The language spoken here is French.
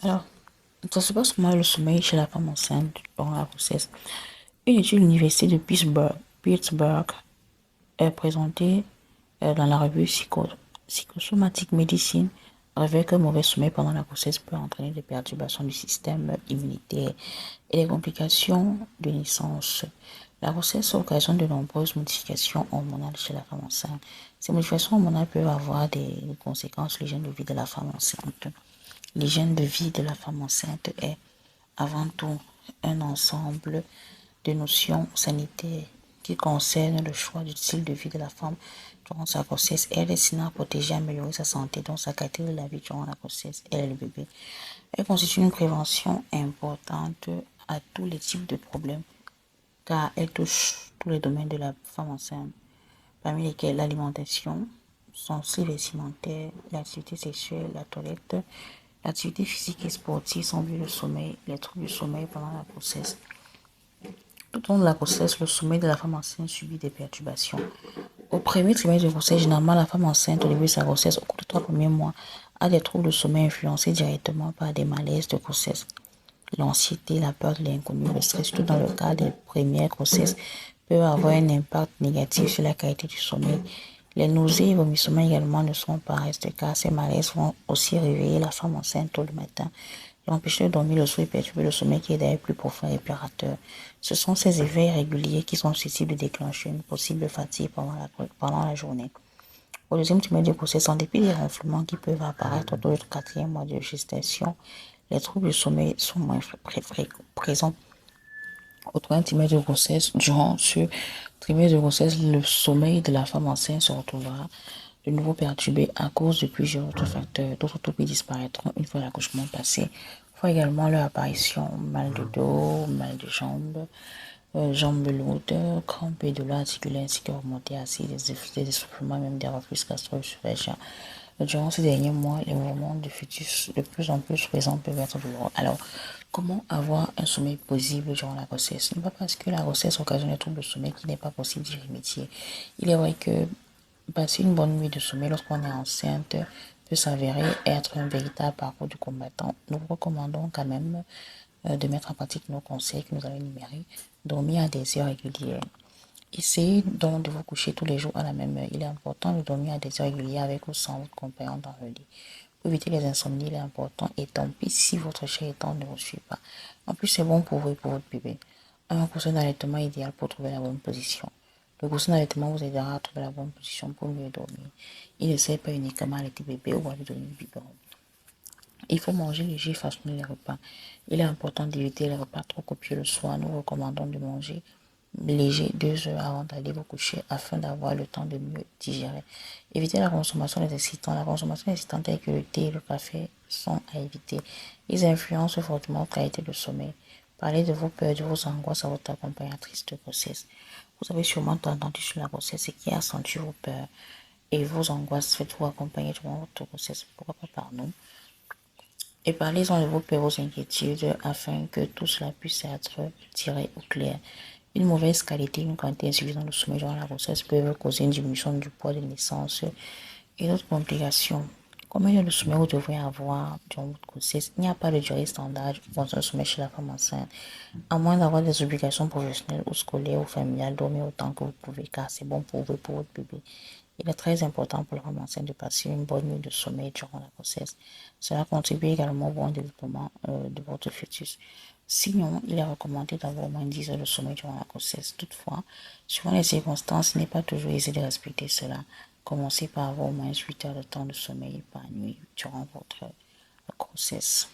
Alors, ça se passe comment le sommeil chez la femme enceinte durant la grossesse? Une étude de l'université de Pittsburgh est présentée dans la revue Psychosomatic Medicine révèle qu'un mauvais sommeil pendant la grossesse peut entraîner des perturbations du système immunitaire et des complications de naissance. La grossesse occasionne de nombreuses modifications hormonales chez la femme enceinte. Ces modifications hormonales peuvent avoir des conséquences sur l'hygiène de vie de la femme enceinte. L'hygiène de vie de la femme enceinte est avant tout un ensemble de notions sanitaires qui concernent le choix du style de vie de la femme durant sa grossesse. Elle est destinée à protéger et améliorer sa santé, donc sa qualité de la vie durant la grossesse et le bébé. Elle constitue une prévention importante à tous les types de problèmes car elle touche tous les domaines de la femme enceinte, parmi lesquels l'alimentation, son style vestimentaire, l'activité sexuelle, la toilette, l'activité physique et sportive, son lieu de sommeil, les troubles du sommeil pendant la grossesse. Tout au long de la grossesse, le sommeil de la femme enceinte subit des perturbations. Au premier trimestre de grossesse, généralement, la femme enceinte, au début de sa grossesse, au cours des 3 premiers mois, a des troubles de sommeil influencés directement par des malaises de grossesse. L'anxiété, la peur de l'inconnu, le stress, surtout dans le cas des premières grossesses, peuvent avoir un impact négatif sur la qualité du sommeil. Les nausées et vomissements également ne sont pas restés car ces malaises vont aussi réveiller la femme enceinte tôt le matin, l'empêcher de dormir le soir et perturber le sommeil qui est d'ailleurs plus profond et réparateur. Ce sont ces effets irréguliers qui sont susceptibles de déclencher une possible fatigue pendant la journée. Au deuxième trimestre de grossesse, en dépit des ronflements qui peuvent apparaître au 4e mois de gestation, les troubles du sommeil sont moins présents. Au troisième trimestre de grossesse, durant ce trimestre de grossesse, le sommeil de la femme enceinte se retrouvera de nouveau perturbé à cause de plusieurs autres facteurs. D'autres troubles disparaîtront une fois l'accouchement passé. Il faut également leur apparition, mal de dos, mal de jambes, jambes lourdes, crampes et douleurs articulaires ainsi que remontées acides, des essoufflements, même des reflux gastro-œsophagien. Durant ces derniers mois, les mouvements du fœtus de plus en plus présents peuvent être douloureux. Alors, comment avoir un sommeil paisible durant la grossesse? Ce n'est pas parce que la grossesse occasionne des troubles de sommeil qu'il n'est pas possible d'y remédier. Il est vrai que passer une bonne nuit de sommeil lorsqu'on est enceinte peut s'avérer être un véritable parcours du combattant. Nous vous recommandons quand même de mettre en pratique nos conseils que nous allons énumérer. Dormir à des heures régulières. Essayez donc de vous coucher tous les jours à la même heure. Il est important de dormir à des heures régulières avec ou sans votre compagnon dans le lit. Pour éviter les insomnies, il est important, et tant pis si votre chéri-tante ne vous suit pas. En plus, c'est bon pour vous et pour votre bébé. Un coussin d'allaitement idéal pour trouver la bonne position. Le coussin d'allaitement vous aidera à trouver la bonne position pour mieux dormir. Il ne sert pas uniquement à allaiter bébé ou à lui donner du biberon. Il faut manger léger et façonner les repas. Il est important d'éviter les repas trop copieux le soir. Nous recommandons de manger léger 2 heures avant d'aller vous coucher afin d'avoir le temps de mieux digérer. Évitez la consommation des excitants. La consommation des excitants tels que le thé et le café sont à éviter. Ils influencent fortement votre qualité de sommeil. Parlez de vos peurs, de vos angoisses à votre accompagnatrice de grossesse. Vous avez sûrement entendu sur la grossesse et qui accentue vos peurs et vos angoisses. Faites-vous accompagner durant votre grossesse. Pourquoi pas par nous? Et parlez-en de vos peurs, vos inquiétudes, afin que tout cela puisse être tiré au clair. Une mauvaise qualité, une quantité insuffisante de sommeil durant la grossesse peuvent causer une diminution du poids de naissance et d'autres complications. Combien d'heures de sommeil vous devrez avoir durant votre grossesse? Il n'y a pas de durée standard pour un sommeil chez la femme enceinte. À moins d'avoir des obligations professionnelles ou scolaires ou familiales, dormez autant que vous pouvez car c'est bon pour vous et pour votre bébé. Il est très important pour la femme enceinte de passer une bonne nuit de sommeil durant la grossesse. Cela contribue également au bon développement de votre fœtus. Sinon, il est recommandé d'avoir au moins 10 heures de sommeil durant la grossesse. Toutefois, suivant les circonstances, ce n'est pas toujours aisé de respecter cela. Commencez par avoir au moins 8 heures de temps de sommeil par nuit durant votre grossesse.